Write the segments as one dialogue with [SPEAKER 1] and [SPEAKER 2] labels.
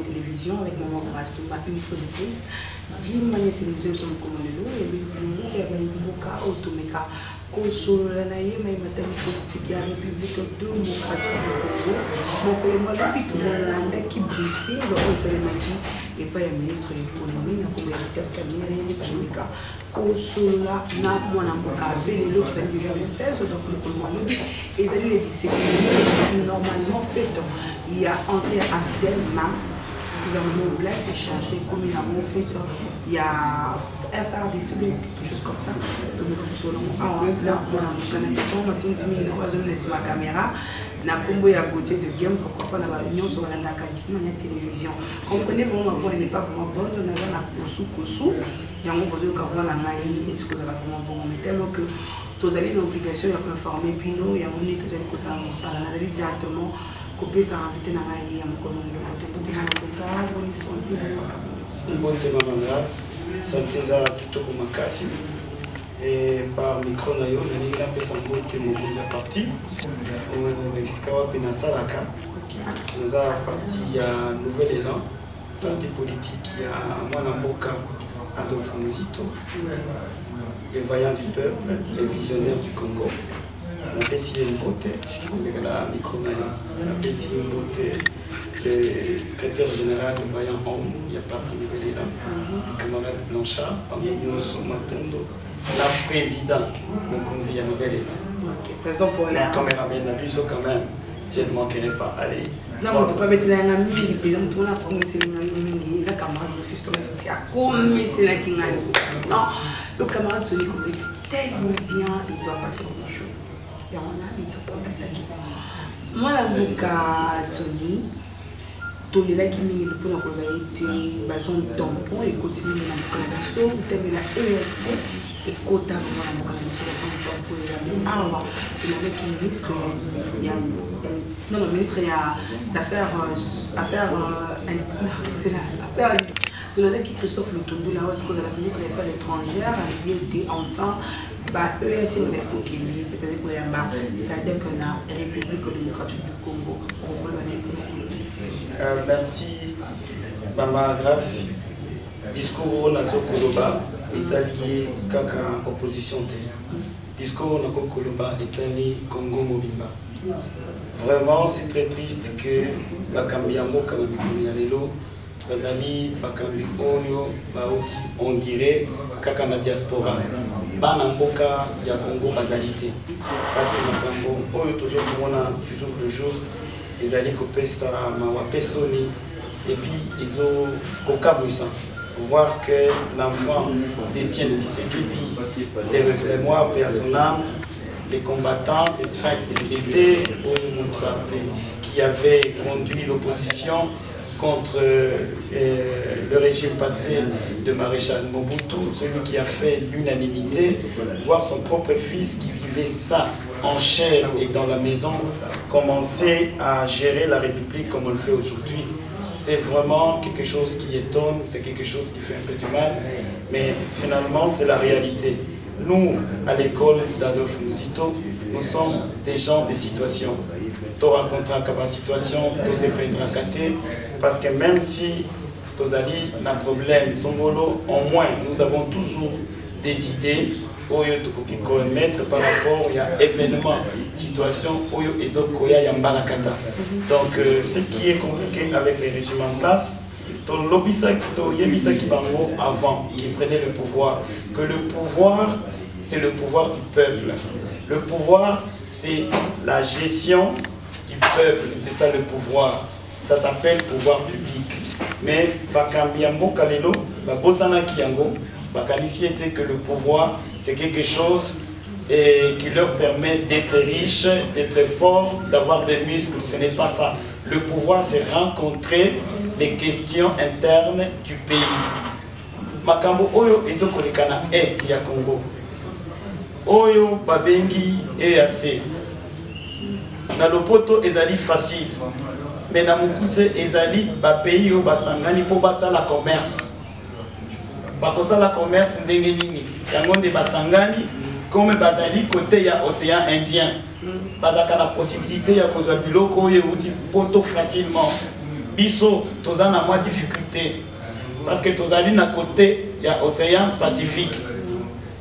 [SPEAKER 1] Télévision avec mon grâce une fois de plus. Dis-moi télévision sur mon commandement et puis il y a une boca automeka console na ye mais madame politique ya République démocratique du Congo. Donc moi depuis tout le monde qui briefing on s'est maki et pas un ministre de l'économie na comme ya cabinet et métallica console na mwana boka belle l'autre c'est déjà le 16 donc le commandement et les 17 normalement fait il y a entré à Fidel Mars. Le gouvernement place et changé comme il a fait, il y a FRDC, quelque chose comme ça. Donc, là, ma caméra, na combo à côté de game, pourquoi pas la réunion sur la télévision. Comprenez vraiment, elle n'est pas vraiment bonne, on a la kosu, il y a un besoin d'avoir la maille, est-ce que ça va vraiment bon, mais tellement que tous allez l'obligation, il y a qu'un formé Pino, il y a un unique que ça va directement. Couper ça invité dans la vie à mon commandement.
[SPEAKER 2] Bonne grâce, santé za kitoko makasi et par micro na yo na ngi pesa mbote mokonzi ya parti au esikawa pena salaka za parti ya nouvel élan parti politique ya mwana mboka Adolphe Muzito les vaillants du peuple les visionnaires du Congo. La PCI Mbote, la micro-naïa, la PCI Mbote, le secrétaire général de Vaillant Homme, il y a parti de Béléla, le camarade Blanchard, Amignon Somatondo, la présidente, Mokonzi Yanobeléla.
[SPEAKER 1] Président pour la
[SPEAKER 2] caméraman, Nabuso quand même, je ne manquerai pas. Allez.
[SPEAKER 1] Non, on ne peut pas mettre la ami, président, on a promis c'est la camarade de Fisto, qui a commis c'est la qui non, le camarade se dit tellement bien, il doit passer quelque chose. Moi la boka Sony tous les là qui m'ont dit pour la été bazon tampon et continuer na boka na biso ou la ESC et quota pour la boka na biso bazon tampon et la awa le ministre il y a non le ministre il y a l'affaire c'est la affaire de la qui Christophe Lutundu là est-ce que la ministre des Affaires étrangères a été enfin ESC vous êtes focalisé peut-être que ça donne que la République démocratique du Congo.
[SPEAKER 2] Merci Mama Grâce. Discours Nazo Koloba est allié Kaka opposition. Discours Nazo Koloba est allié Congo Mobimba. Vraiment c'est très triste que la Kambiamo Kambiamo Bazali Bakambi Oyo Baoki on dirait Kaka na diaspora. Bana mboka ya Congo bazalité parce que makambo oyo toujours toujours le jour ils allaient couper ça mawa pesoni et puis ils ont kokabouissa voir que l'enfant détient des mémoires paix à son âme les combattants les sphinx de l'unité qui avaient conduit l'opposition contre le régime passé de Maréchal Mobutu, celui qui a fait l'unanimité, voir son propre fils qui vivait ça en chair et dans la maison, commencer à gérer la République comme on le fait aujourd'hui. C'est vraiment quelque chose qui étonne, c'est quelque chose qui fait un peu du mal, mais finalement c'est la réalité. Nous, à l'école d'Adolphe Muzito, nous sommes des gens des situations. Tu rencontres la situation, tu sais pas parce que même si tu as un problème, au moins nous avons toujours des idées pour mettre par rapport à événements, situations, donc ce qui est compliqué avec les régimes en place, avant qui prenait le pouvoir, que le pouvoir c'est le pouvoir du peuple. Le pouvoir c'est la gestion du peuple, c'est ça le pouvoir. Ça s'appelle pouvoir public. Mais Bakambiambo Kalelo, Babosana Kiango, Bakanisi était que le pouvoir c'est quelque chose et qui leur permet d'être riches, d'être forts, d'avoir des muscles. Ce n'est pas ça. Le pouvoir, c'est rencontrer les questions internes du pays. Makambo oyo ezokolekana est ya Congo. Oyo babengi EAC. Na lopoto ezali facile. Mais na mukuse ezali ba pays yo basangani po basala commerce. Bakosala commerce ndenge nini. Yango nde basangani comme bazali côté ya océan Indien. Bazaka na possibilité ya kozwa biloko oyo uti poto facilement. Biso toza na mwa difficulté parce que tozali na côté ya océan Pacifique.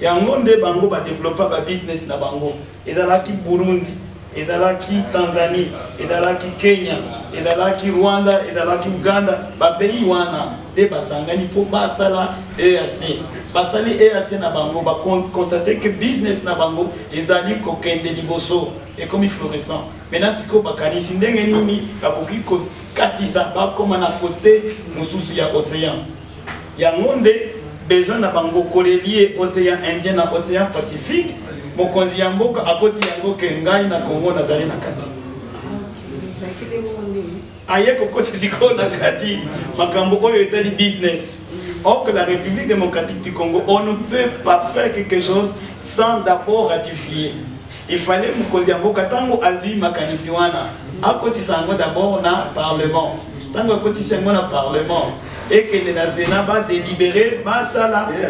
[SPEAKER 2] Yango nde bango ba développer ba business na bango. Ezalaki Burundi, ezalaki Tanzanie, ezalaki Kenya, ezalaki Rwanda, ezalaki Uganda, ba pays wana de basangani po basala EAC. Basali EAC na bango ba constater que business na bango ezali kokende liboso et comme fluorescent. Maintenant siko bakanisi ndenge nini bakoki ko katisa ba koma na côté mususu ya océan. Yango nde besoin na bango korelie océan Indien na océan Pacifique. Mokonzi ya mboka akoti yango ke ngai na Congo nazali na kati. Aye kokoti siko na kati makambo oyo etali business. Or que la République démocratique du Congo, on ne peut pas faire quelque chose sans d'abord ratifier. Il fallait mokonzi ya mboka tango azui makanisi wana akoti sango d'abord na parlement. Tango akoti sango na parlement. Et que les Sénat va délibérer,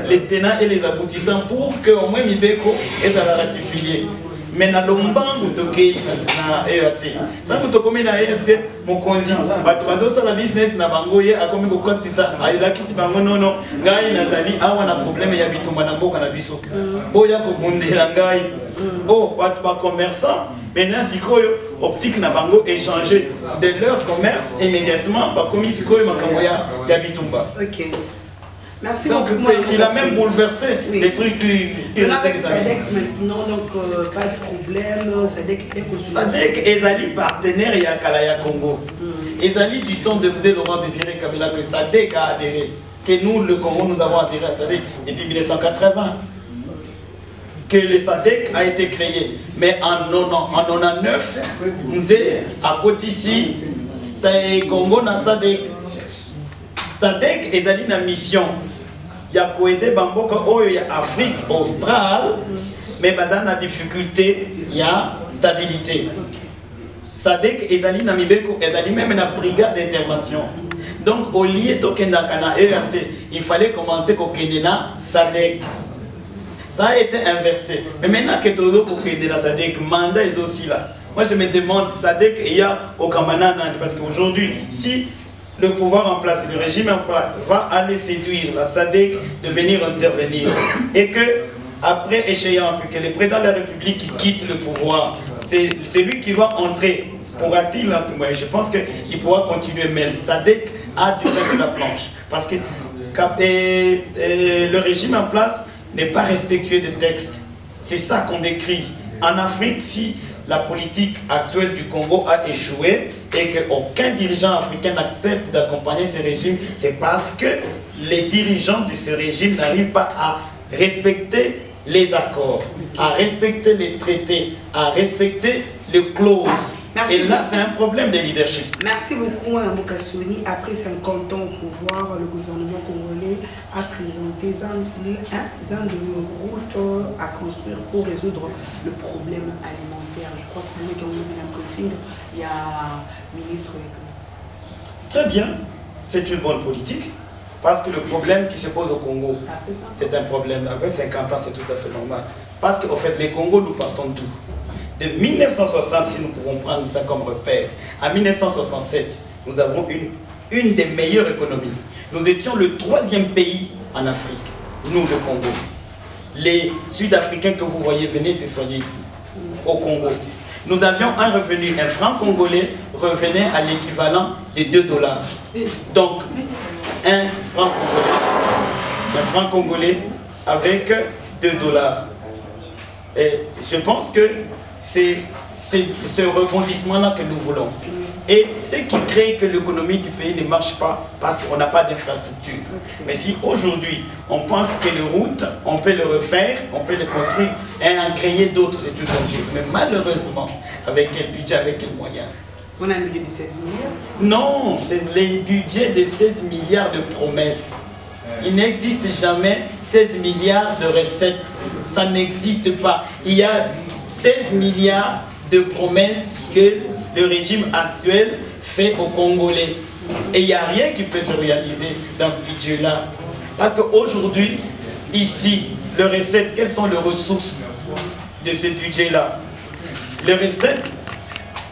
[SPEAKER 2] les tenants et les aboutissants pour que au moins Mibeko est à la ratifier. Mais dans l'ombangu toke na EAC. Tant que tu na EAC, mon konzi, batuazo sa la business na bango ye akomi ko kotisa, ayila kisi bango nono, ngai nazali awa na problème ya bitumba na mboka na biso. Boya ko bundela ngai. Oh, batu ba commerçant, maintenant sikoyo optique na bango échanger de leur commerce immédiatement ba komi sikoyo makambo ya bitumba.
[SPEAKER 1] OK. Merci
[SPEAKER 2] donc,
[SPEAKER 1] beaucoup.
[SPEAKER 2] Il a même bouleversé les trucs
[SPEAKER 1] que avec Sadek maintenant, donc pas de problème.
[SPEAKER 2] Sadek est partenaire ya Kalaya Congo. Ezali du temps de M. Laurent Désiré Kabila que Sadek a adhéré. Que nous, le Congo, nous avons adhéré à Sadek depuis 1980. Que le Sadek a été créé. Mais en 99, Mzé à côté ici, Congo na Sadek. Sadek est allé dans la mission. Il y a aider Bamboka Oyo, il y a Afrique australe, mais dans la difficulté, il y a stabilité. Sadek est allé dans Mibeko, est allé même dans la brigade d'intervention. Donc, au lieu de Kendakana EAC, il fallait commencer avec Sadek. Ça a été inversé. Mais maintenant que tout le monde pour la Sadek, mandat est aussi là. Moi, je me demande, Sadek, il y a au Kamana, parce qu'aujourd'hui, si le pouvoir en place, le régime en place va aller séduire la SADC de venir intervenir et que après échéance, que le président de la République quitte le pouvoir, c'est lui qui doit entrer. Pourra-t-il entrer? Je pense qu'il pourra continuer, mais le SADC a dû faire la planche parce que le régime en place n'est pas respectueux des textes. C'est ça qu'on décrit. En Afrique, si la politique actuelle du Congo a échoué et qu'aucun dirigeant africain n'accepte d'accompagner ce régime, c'est parce que les dirigeants de ce régime n'arrivent pas à respecter les accords, à respecter les traités, à respecter les clauses.
[SPEAKER 1] Merci.
[SPEAKER 2] Et là, c'est un problème de leadership.
[SPEAKER 1] Merci beaucoup, Mme Kassoni. Après 50 ans au pouvoir, le gouvernement congolais a présenté un de routes à construire pour résoudre le problème alimentaire. Je crois que nous, quand on a un briefing, il y a le ministre.
[SPEAKER 2] Très bien, c'est une bonne politique. Parce que le problème qui se pose au Congo, c'est un problème. Après 50 ans, c'est tout à fait normal. Parce qu'en fait, les Congos, nous partons d'où? De 1960, si nous pouvons prendre ça comme repère, à 1967, nous avons une des meilleures économies. Nous étions le 3e pays en Afrique, nous le Congo. Les Sud-Africains que vous voyez venir se soigner ici, au Congo. Nous avions un revenu, un franc congolais revenait à l'équivalent de 2 $. Donc, un franc congolais avec 2 $. Et je pense que c'est ce rebondissement-là que nous voulons. Et ce qui crée que l'économie du pays ne marche pas parce qu'on n'a pas d'infrastructure. Mais si aujourd'hui on pense que les routes, on peut le refaire, on peut le construire et en créer d'autres, c'est une bonne chose. Mais malheureusement, avec quel budget, avec quels moyens?
[SPEAKER 1] On a un budget de 16 milliards.
[SPEAKER 2] Non, c'est les budgets de 16 milliards de promesses. Il n'existe jamais 16 milliards de recettes. Ça n'existe pas. Il y a 16 milliards de promesses que le régime actuel fait aux Congolais. Et il n'y a rien qui peut se réaliser dans ce budget-là. Parce qu'aujourd'hui, ici, les recettes, quelles sont les ressources de ce budget-là? Les recettes,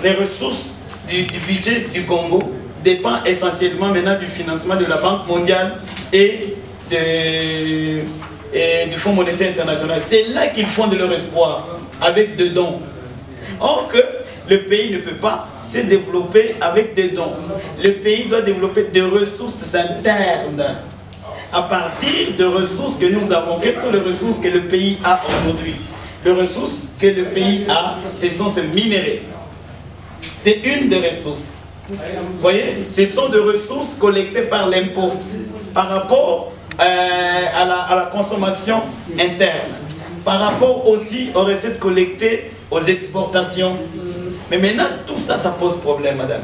[SPEAKER 2] les ressources du budget du Congo dépendent essentiellement maintenant du financement de la Banque mondiale et du Fonds monétaire international. C'est là qu'ils font de leur espoir, avec des dons. Or que le pays ne peut pas se développer avec des dons. Le pays doit développer des ressources internes à partir de ressources que nous avons. Quelles sont les ressources que le pays a aujourd'hui? Les ressources que le pays a, ce sont ces minéraux. C'est une des ressources. Vous voyez, ce sont des ressources collectées par l'impôt par rapport à la consommation interne, par rapport aussi aux recettes collectées aux exportations. Mais maintenant, tout ça, ça pose problème, madame.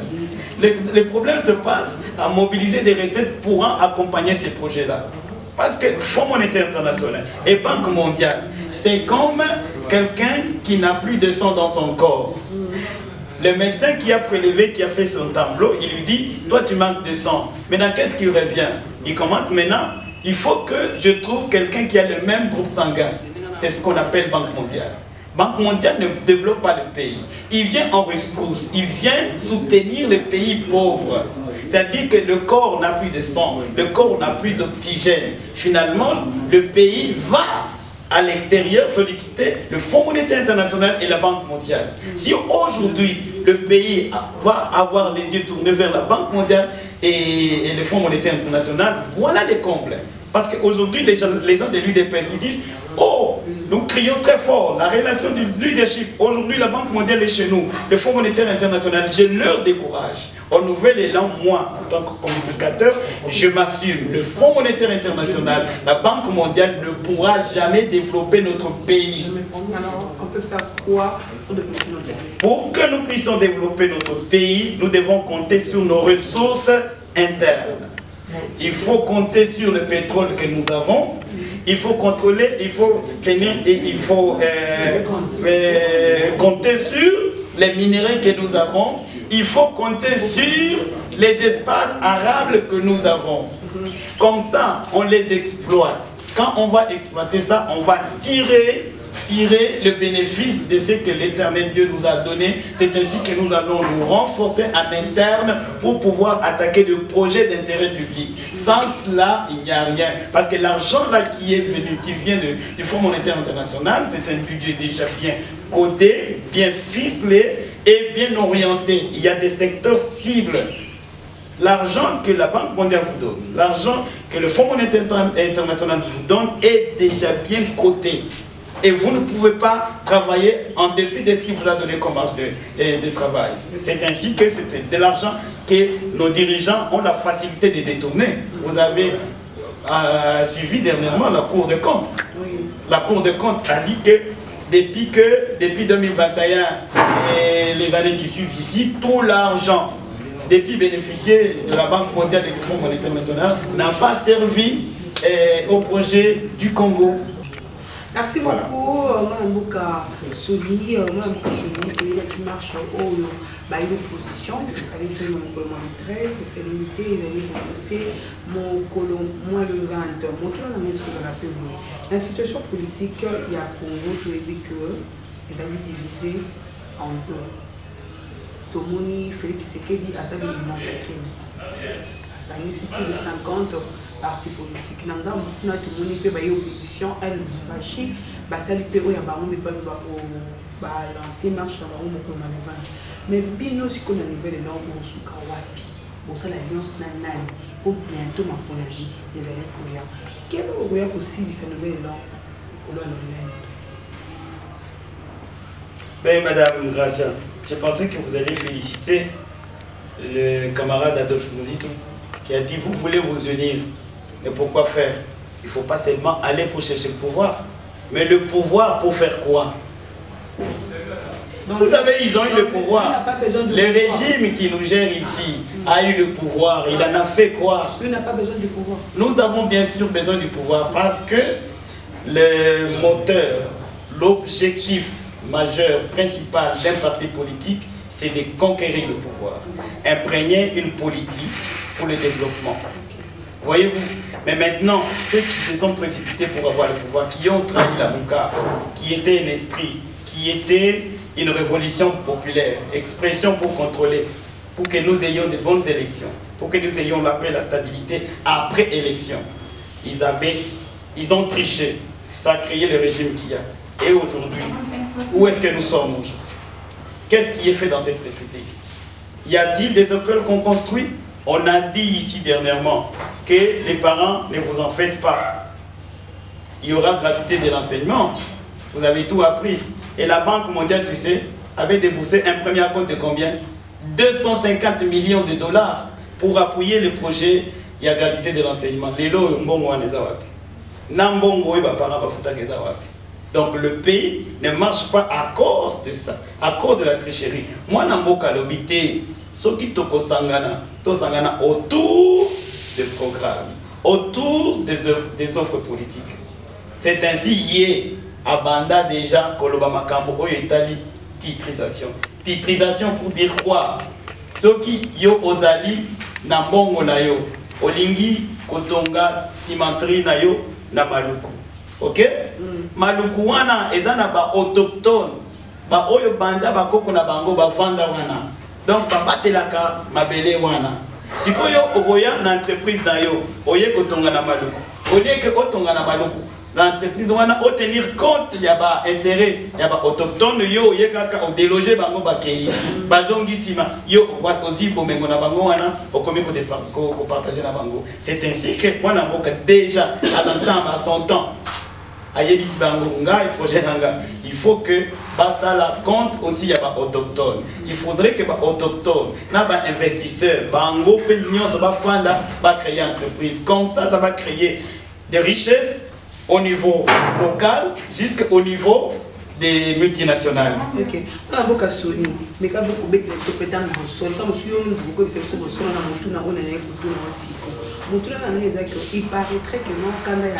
[SPEAKER 2] Le problème se passe à mobiliser des recettes pour accompagner ces projets-là. Parce que le Fonds monétaire international et Banque mondiale, c'est comme quelqu'un qui n'a plus de sang dans son corps. Le médecin qui a prélevé, qui a fait son tableau, il lui dit, toi tu manques de sang. Maintenant, qu'est-ce qui revient? Il commente maintenant, il faut que je trouve quelqu'un qui a le même groupe sanguin. C'est ce qu'on appelle Banque mondiale. Banque mondiale ne développe pas le pays. Il vient en rescousse, il vient soutenir les pays pauvres. C'est-à-dire que le corps n'a plus de sang, le corps n'a plus d'oxygène. Finalement, le pays va à l'extérieur solliciter le Fonds monétaire international et la Banque mondiale. Si aujourd'hui le pays va avoir les yeux tournés vers la Banque mondiale et le Fonds monétaire international, voilà les combles. Parce qu'aujourd'hui, les gens de l'UDPS disent, oh, nous crions très fort la relation du leadership. Aujourd'hui, la Banque mondiale est chez nous, le Fonds monétaire international. Je leur décourage. Au nouvel élan, moi, en tant que communicateur, je m'assume. Le Fonds monétaire international, la Banque mondiale ne pourra jamais développer notre pays.
[SPEAKER 1] Alors, on peut faire quoi pour développer notre pays?
[SPEAKER 2] Pour que nous puissions développer notre pays, nous devons compter sur nos ressources internes. Il faut compter sur le pétrole que nous avons. Il faut contrôler, il faut tenir et il faut compter sur les minéraux que nous avons. Il faut compter sur les espaces arables que nous avons. Comme ça, on les exploite. Quand on va exploiter ça, on va tirer le bénéfice de ce que l'Éternel Dieu nous a donné. C'est ainsi que nous allons nous renforcer en interne pour pouvoir attaquer des projets d'intérêt public. Sans cela, il n'y a rien. Parce que l'argent là qui est venu, qui vient du Fonds monétaire international, c'est un budget déjà bien codé, bien ficelé et bien orienté. Il y a des secteurs cibles. L'argent que la Banque mondiale vous donne, l'argent que le Fonds monétaire international vous donne est déjà bien coté. Et vous ne pouvez pas travailler en dépit de ce qu'il vous a donné comme marge de travail. C'est ainsi que c'est de l'argent que nos dirigeants ont la facilité de détourner. Vous avez suivi dernièrement la Cour des comptes. La Cour des comptes a dit que depuis 2021 et les années qui suivent ici, tout l'argent depuis bénéficié de la Banque mondiale et du Fonds monétaire international n'a pas servi au projet du Congo.
[SPEAKER 1] Merci beaucoup. Moi, je suis qui marche au l'opposition. Il fallait c'est mon colon 13, c'est limité, il allait commencer mon colon moins le 20. Mon tour dans ce que je l'appelle. La situation politique, il y a Congo, tout est dit que il a divisé en deux. Tomoni, Félix Tshisekedi a ça de l'immense crime. Ça a plus de 50 partis politiques. Nanga mukuna tomoni pe ba opposition elle bashi ba sali pe oya ba ngombe pa pour ba lancer marche ba ngombe ko maneva. Mais bino siko na niveau de norme suka wapi. Bon ça l'alliance na nani pour bientôt ma ponaji des années koya. Quel oya aussi cette nouvelle norme ko lo na.
[SPEAKER 2] Ben madame Gracia, je pensais que vous alliez féliciter le camarade Adolphe Mouzito, qui a dit, vous voulez vous unir, mais pourquoi faire? Il ne faut pas seulement aller pour chercher le pouvoir, mais le pouvoir pour faire quoi? Donc, vous savez, ils ont eu le pouvoir. Le régime qui nous gère ici a eu le pouvoir. Il en a fait quoi?
[SPEAKER 1] Il n'a pas besoin du pouvoir.
[SPEAKER 2] Nous avons bien sûr besoin du pouvoir parce que le moteur, l'objectif majeur, principal d'un parti politique, c'est de conquérir le pouvoir. Imprégner une politique pour le développement. Voyez-vous? Mais maintenant, ceux qui se sont précipités pour avoir le pouvoir, qui ont trahi la Mouka, qui était un esprit, qui était une révolution populaire, expression pour contrôler, pour que nous ayons de bonnes élections, pour que nous ayons la paix et la stabilité après élection. Ils ont triché, ça a créé le régime qu'il y a. Et aujourd'hui, où est-ce que nous sommes aujourd'hui? Qu'est-ce qui est fait dans cette République? Y a-t-il des écoles qu'on construit? On a dit ici dernièrement que les parents, ne vous en faites pas. Il y aura gratuité de l'enseignement. Vous avez tout appris. Et la Banque mondiale, tu sais, avait déboursé un premier compte de combien? 250 millions de dollars pour appuyer le projet. Il y a gratuité de l'enseignement. Donc le pays ne marche pas à cause de ça, à cause de la tricherie. Moi, Namboka l'obité, ce qui sangana autour des programmes, autour des offres politiques. C'est ainsi hier, à Banda déjà, Koloba Makambo, Oyetali, titrisation. Titrisation pour dire quoi? Ce qui yo ozali, Nambongo na yo, Olingi, Kotonga, Cimenterie na yo, na Maluku. Ok? Maluku wana ezana ba autochtone, ba oyo banda ba koko na bango ba vanda wana. Donc ba batelaka mabele wana. Sikoyo oboya na entreprise na yo, oye kotonga na Maluku. Oye ke otonga na Maluku. L'entreprise wana o tenir compte ya ba intérêt ya ba autochtone yo oye kaka o déloger bango ba kei. Bazongi sima yo wa ozi bomengo na bango wana okomi ko partager na bango. C'est ainsi que moi na mboka déjà à l'entendre à son temps. Il faut que Batala compte aussi à autochtone. Il faudrait que autochtone, investisseurs, bango, va créer une entreprise. Comme ça, ça va créer des richesses au niveau local jusqu'au niveau des multinationales.
[SPEAKER 1] Ok. On a beaucoup de Sony, mais quand beaucoup de choses pétant dans le sol, quand on a beaucoup de choses dans le sol, on a beaucoup de aussi. Il paraîtrait que non, quand il y a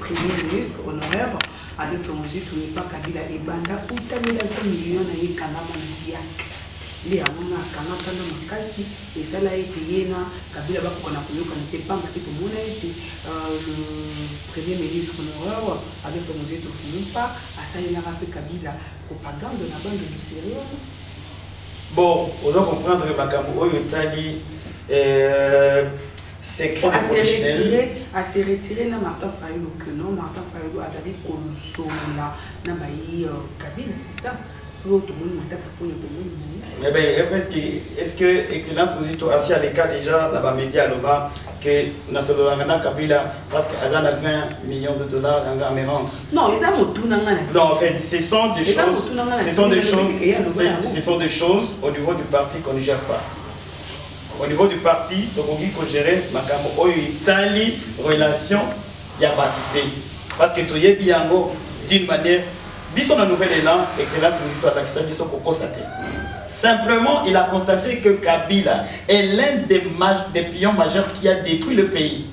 [SPEAKER 1] Premier ministre honoraire, Adolphe Mouzito n'est pas Kabila et Banda, où tu as mis la millions de Kanama Biak. Il y a un Kanaka Makasi, et ça l'a été Yéna, Kabila Bakonakoyo, qui n'était pas marqué tout le monde, le Premier ministre honoraire, Adolphe Mouzito Fumpa, à ça il a rappelé Kabila, propagande de la bande du sérieux.
[SPEAKER 2] Bon, on doit comprendre que Makambo, Italie, c'est
[SPEAKER 1] à se retirer na Martin Fayulu que non Martin Fayulu a dit qu'on sola na baï Kabila, c'est ça. L'autre monde m'a tapé pour le monde.
[SPEAKER 2] Mais ben est-ce que Excellence Mouzito assis à l'écart déjà dans les médias là-bas que Nasolana Kabila parce qu'elle a 20 millions de dollars dans la rentre.
[SPEAKER 1] Non, ils ont tout nangana.
[SPEAKER 2] Non, en fait, ce sont des choses au niveau du parti qu'on ne gère pas. Au niveau du parti, Tokogi ko gérer makambo oyo Italie relation ya batute. Parce que toye biango d'une manière biso na nouvel élan excellent Mouzito atakisa biso kokosate. Simplement, il a constaté que Kabila est l'un des pions majeurs qui a détruit le pays.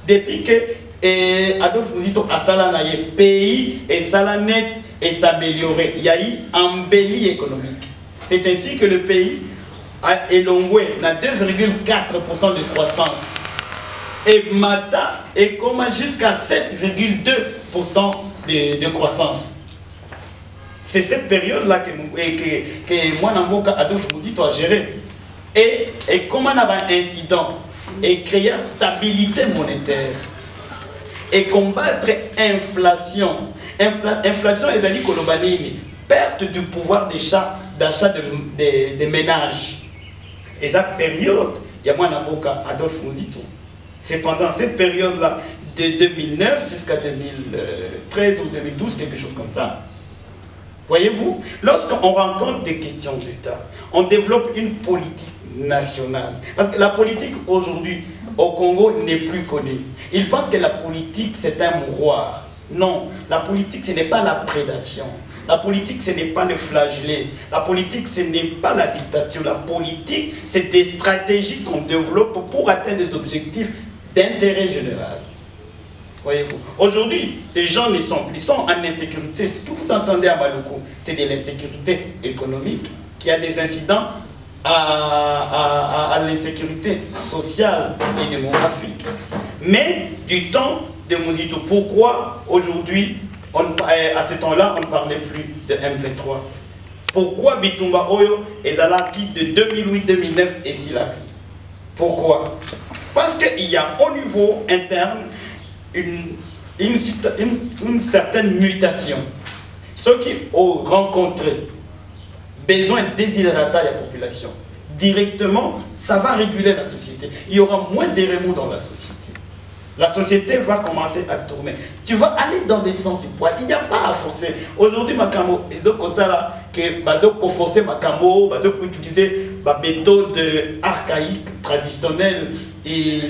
[SPEAKER 2] Depuis que Adolphe Mouzito a salanaye pays et salanet et s'améliorer, il y a eu embellie économique. C'est ainsi que le pays a élongé dans 2,4% de croissance. Et Mata est comme jusqu'à 7,2% de croissance. C'est cette période-là que moi, Namboka Adolphe Mouzito a géré. Et comment on a un incident et créer stabilité monétaire et combattre l'inflation. Inflation, ils ont dit que perte du pouvoir d'achat des ménages. Et cette période, il y a moi Namboka Adolphe Mouzito. C'est pendant cette période-là, de 2009 jusqu'à 2013 ou 2012, quelque chose comme ça. Voyez-vous, lorsqu'on rencontre des questions d'État, on développe une politique nationale. Parce que la politique aujourd'hui au Congo n'est plus connue. Ils pensent que la politique c'est un mouroir. Non, la politique ce n'est pas la prédation. La politique ce n'est pas le flageller. La politique ce n'est pas la dictature. La politique c'est des stratégies qu'on développe pour atteindre des objectifs d'intérêt général. Voyez-vous, aujourd'hui, les gens ils sont en insécurité. Ce que vous entendez à Maluku, c'est de l'insécurité économique, qui a des incidents à l'insécurité sociale et démographique. Mais du temps de Muzito, pourquoi aujourd'hui, à ce temps-là, on ne parlait plus de M23? Pourquoi Bitumba Oyo est à l'actif de 2008-2009 et Silaki? Pourquoi? Parce qu'il y a au niveau interne une certaine mutation. Ceux qui ont rencontré besoin désiderata de la population, directement, ça va réguler la société. Il y aura moins de remous dans la société. La société va commencer à tourner. Tu vas aller dans le sens du poil. Il n'y a pas à forcer. Aujourd'hui, Makamo, ils ont forcé Makamo, ils ont utilisé des méthodes archaïques, traditionnelles et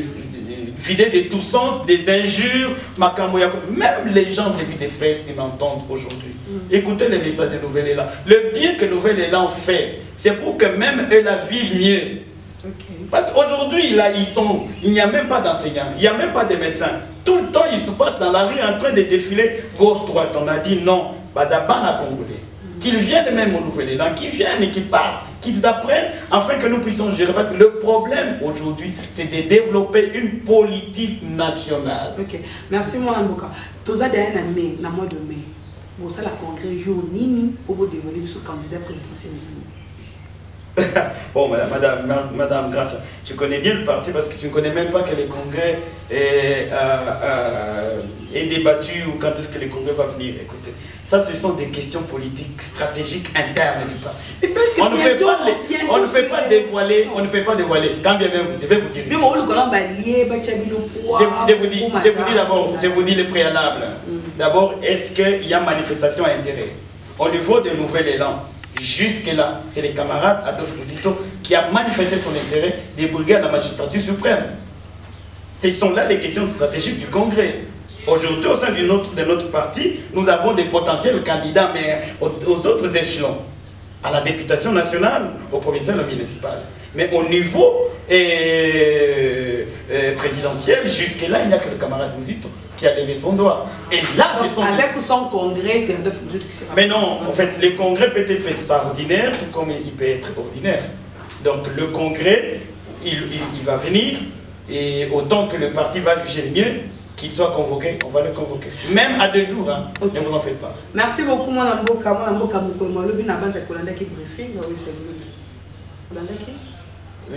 [SPEAKER 2] vidées de tout sens, des injures, Makamo. Même les gens de presse qui m'entendent aujourd'hui. Écoutez les messages de Nouvelle Élan. Le bien que Nouvelle Élan fait, c'est pour que même eux la vivent mieux. Okay. Parce qu'aujourd'hui, il n'y a même pas d'enseignants, il n'y a même pas de médecins. Tout le temps, ils se passent dans la rue en train de défiler gauche-droite. On a dit non, Bazabana Congolais. Qu'ils viennent même au Nouvel-Élan, qu'ils viennent et qu'ils partent, qu'ils apprennent afin que nous puissions gérer. Parce que le problème aujourd'hui, c'est de développer une politique nationale.
[SPEAKER 1] Ok, merci moi Mboka. Tout ça derrière le mois de mai. Bon, ça, la congrès joue Nini pour vous développer ce candidat présidentiel.
[SPEAKER 2] Bon, madame Grâce, tu connais bien le parti parce que tu ne connais même pas que le congrès est débattu ou quand est-ce que le congrès va venir. Écoutez, ça, ce sont des questions politiques, stratégiques internes du parti. On ne peut pas dévoiler, quand bien même, je vais vous dire. Je vous dis le préalable. D'abord, est-ce qu'il y a manifestation à intérêt? Au niveau de Nouvel Élan, jusque-là, c'est les camarades Adolphe Muzito qui a manifesté son intérêt des brigades de la magistrature suprême. Ce sont là les questions stratégiques du Congrès. Aujourd'hui, au sein de notre parti, nous avons des potentiels candidats, mais aux autres échelons, à la députation nationale, au provincial, au municipal. Mais au niveau présidentiel, jusque-là, il n'y a que le camarade Muzito qui a levé son doigt. Et là,
[SPEAKER 1] avec ou sans congrès, c'est Adolphe Muzito qui sera.
[SPEAKER 2] Mais non, en fait, le congrès peut être extraordinaire, tout comme il peut être ordinaire. Donc le congrès, il va venir, et autant que le parti va juger mieux, qu'il soit convoqué, on va le convoquer. Même à 2 jours, hein. Okay. Ne vous en faites pas.
[SPEAKER 1] Merci beaucoup, mon Mboka.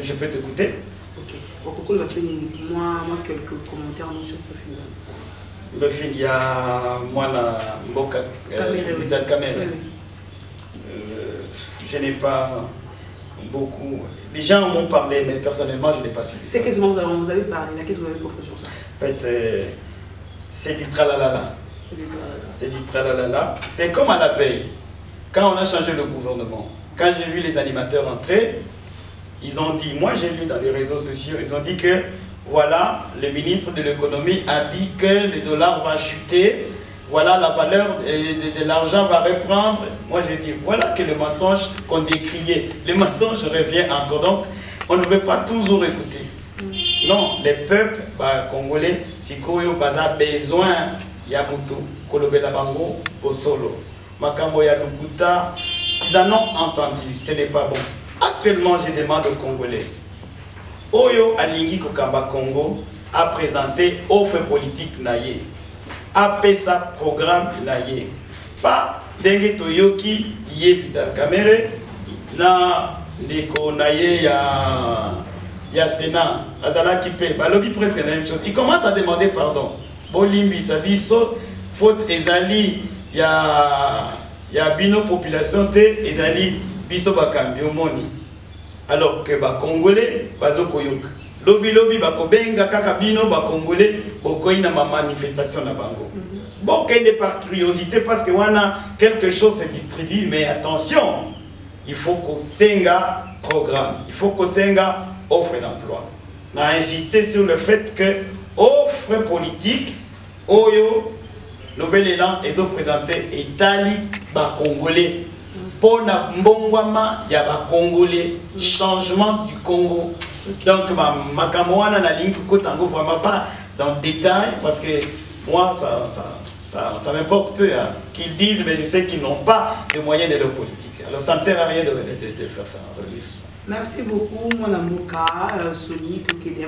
[SPEAKER 2] Je peux t'écouter.
[SPEAKER 1] Ok. Moi, quelques commentaires sur le profil.
[SPEAKER 2] Le film, il y a moi, Mboka, Caméra. Je n'ai pas beaucoup. Les gens m'ont parlé, mais personnellement, je n'ai pas suivi.
[SPEAKER 1] C'est qu'est-ce que vous avez parlé, qu'est-ce que vous avez compris sur ça?
[SPEAKER 2] En fait, c'est du tralalala. C'est du tralalala. C'est comme à la veille, quand on a changé le gouvernement. Quand j'ai vu les animateurs entrer, ils ont dit, moi j'ai lu dans les réseaux sociaux, ils ont dit que voilà, le ministre de l'économie a dit que le dollar va chuter, voilà, la valeur de l'argent va reprendre. Moi j'ai dit, voilà que le mensonge qu'on décriait, le mensonge revient encore. Donc, on ne veut pas toujours écouter. Non, les peuples congolais, si ils ont besoin, Yamutu, Kolobela Bango, Bosolo, Makambo Yalukuta, ils en ont entendu, ce n'est pas bon. Actuellement, je demande aux Congolais, Oyo Alingi Kokamba Congo a présenté offre politique naïe, a fait sa programme naïe. Pas Dengue Toyoki, Yé Vital Kamere, na Ndeko naïe ya Sénat, Azala Kipe, Balobi presque la même chose. Il commence à demander pardon. Bolimbi, ça dit faute Ezali, ya bino population te Ezali. Biso bakambi omoni alors que ba congolais bazokoyoka lobi bakobenga kaka bino ba congolais bokoyi na manifestation na bango
[SPEAKER 3] bon, qu'il y ait par curiosité, parce que on a quelque chose se distribue, mais attention, il faut qu'on s'enga programme, il faut qu'on s'enga offre d'emploi. On a insisté sur le fait que offre politique, Oyo, Nouvel Élan, ils ont présenté Etali, Congolais. Pour la Mbongwama, il y a Congolais, changement du Congo. Donc, ma camarade la ligne vraiment pas dans le détail, parce que moi, ça m'importe peu hein, qu'ils disent, mais je sais qu'ils n'ont pas de moyens de leur politique. Alors, ça ne sert à rien de faire ça.
[SPEAKER 1] Merci beaucoup, mon amoka, Sony, tout qui est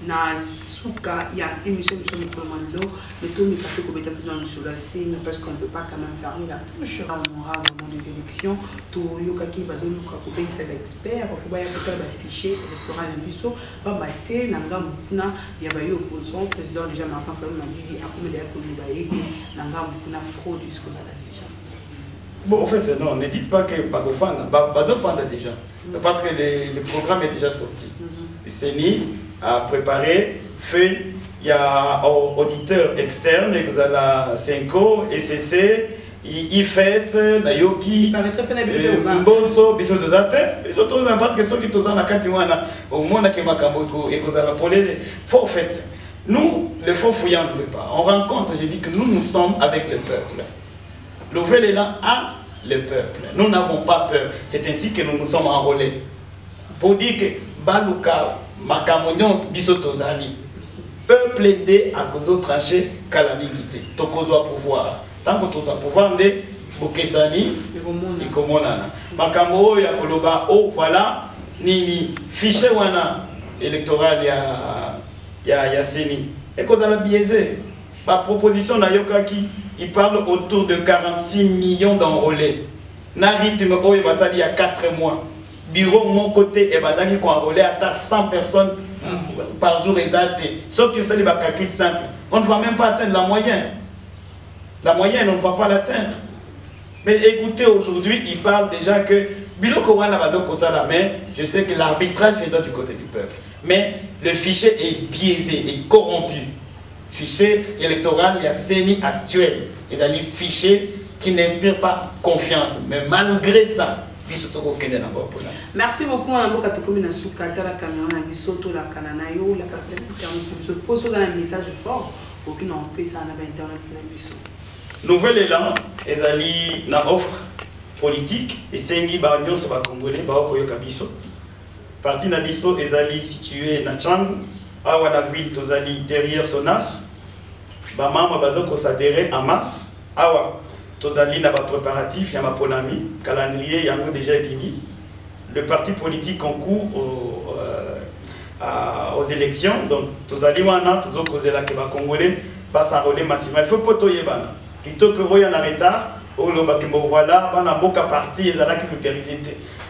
[SPEAKER 1] na souka, il y a une émission sur le commando, le tout n'est pas fait comme établi dans le signe, parce qu'on ne peut pas quand même fermer la bouche. On aura au moment des élections, tout Yokaki Bazonuka, c'est l'expert, on peut peut-être afficher l'électorat de Bisso, Bamate, Nanga Mukuna, il y avait eu opposant, président déjà Martin Fabien m'a dit, à combien d'années Nanga Mukuna fraude, ce que ça a déjà.
[SPEAKER 3] Bon, en fait, non, ne dites pas que Bagofanda, Bagofanda déjà, parce que le programme est déjà sorti. Le CENI a préparé, fait, il y a auditeur externe, vous avez la Senko, ECC, IFES, Nayoki, Mboso, Bissotozate, Bissotozate, parce que ceux qui sont en Katiwana, au monde qui m'a camboiko, et vous avez appelé, en fait, nous, les faux fouillants ne veulent pas. On rencontre, je dis que nous sommes avec le peuple. Nouvel Élan a le peuple. Nous n'avons pas peur. C'est ainsi que nous nous sommes enrôlés. Pour dire que Baluka, Makamonions, Bissotozali, peuple aidé à cause trancher calamité. Tokozo à pouvoir. Tant que tu as pouvoir, de Bokesani, et Komonana. Makamo, Yakoloba, oh voilà, Nini, fichier wana électoral, il y a Seni. Et qu'on a biaisé. Ma proposition n'a Yokaki. Il parle autour de 46 millions d'enrôlés. Naritme il y a 4 mois. Bureau, mon côté, et badagi qu'on enrôlé à 100 personnes par jour exalté. Sauf que c'est des calculs simples. On ne va même pas atteindre la moyenne. La moyenne, on ne va pas l'atteindre. Mais écoutez, aujourd'hui, il parle déjà que Bilo Kowana va mais je sais que l'arbitrage vient du côté du peuple. Mais le fichier est biaisé, est corrompu. Fichier électoral, il y a CENI actuel. Il y a des fichiers qui n'inspirent pas confiance. Mais malgré ça,
[SPEAKER 1] merci beaucoup, Mme Katokomi Nasuka, la caméra, Bisoto, la Kananayo, la caméra, pose un message fort, aucune empêche ça n'a pas internet.
[SPEAKER 3] Nouvel Élan, ils na offre politique, et Sengi Bagnon sur le Congolais, Baokoyo Kabiso. Parti Nabiso, ils situé na Chang. Awa na ville tozali derrière Sonas, ba mama bazoko s'adhérer en masse. Awa tozali na ba préparatif ya ma ponami, calendrier yango déjà bimi. Le parti politique concourt aux élections, donc tozali wana tozokozela ke ba congolais pas s'enrôler massivement. Il faut potoyer bana. Plutôt que roya na retard, voilà, bana boka parti ezala qui vulgarise.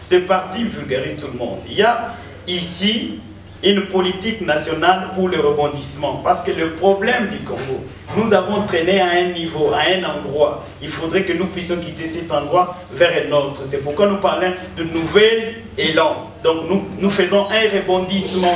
[SPEAKER 3] Ce parti vulgarise tout le monde. Il y a ici une politique nationale pour le rebondissement. Parce que le problème du Congo, nous avons traîné à un niveau, à un endroit. Il faudrait que nous puissions quitter cet endroit vers un autre. C'est pourquoi nous parlons de nouvel élan. Donc nous faisons un rebondissement,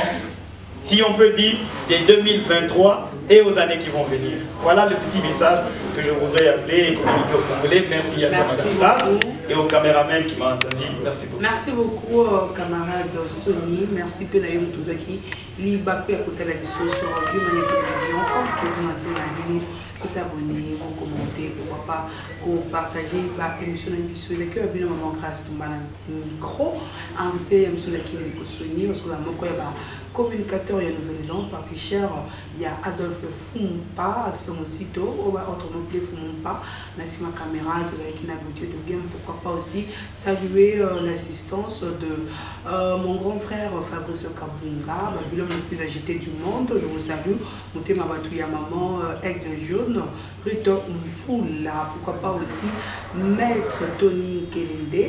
[SPEAKER 3] si on peut dire, de 2023 et aux années qui vont venir. Voilà le petit message que je voudrais appeler et communiquer aux Congolais. Merci à toi, Madame Place, et aux caméramans qui m'ont entendu. Merci beaucoup.
[SPEAKER 1] Merci beaucoup, camarade Sony. Merci Pénaïm Touzaki. Libapé à côté de la mission sur Radio Mania Télévision. Comme toujours, dans ces vidéos, vous s'abonner, vous commenter, pourquoi pas, vous partager l'émission de l'émission. Il y a un moment grâce à mon micro. Invité à l'émission de Sony, parce que la communicateur, il y a un nouvel nom, parti cher, il y a Adolphe Fumpa, Adolphe Mosito, autrement appelé Fumpa, merci ma caméra, tout avec une habitude de game, pourquoi pas aussi saluer l'assistance de mon grand frère Fabrice Kabunga, l'homme le plus agité du monde, je vous salue, montez ma batouille à maman, Aigle Jaune, Rito Mfoula, pourquoi pas aussi Maître Tony Kelende,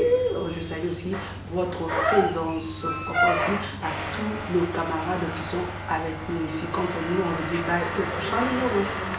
[SPEAKER 1] je salue aussi votre présence, pourquoi pas aussi à tous nos camarades qui sont avec nous ici. Quant à nous, on vous dit bye au prochain numéro.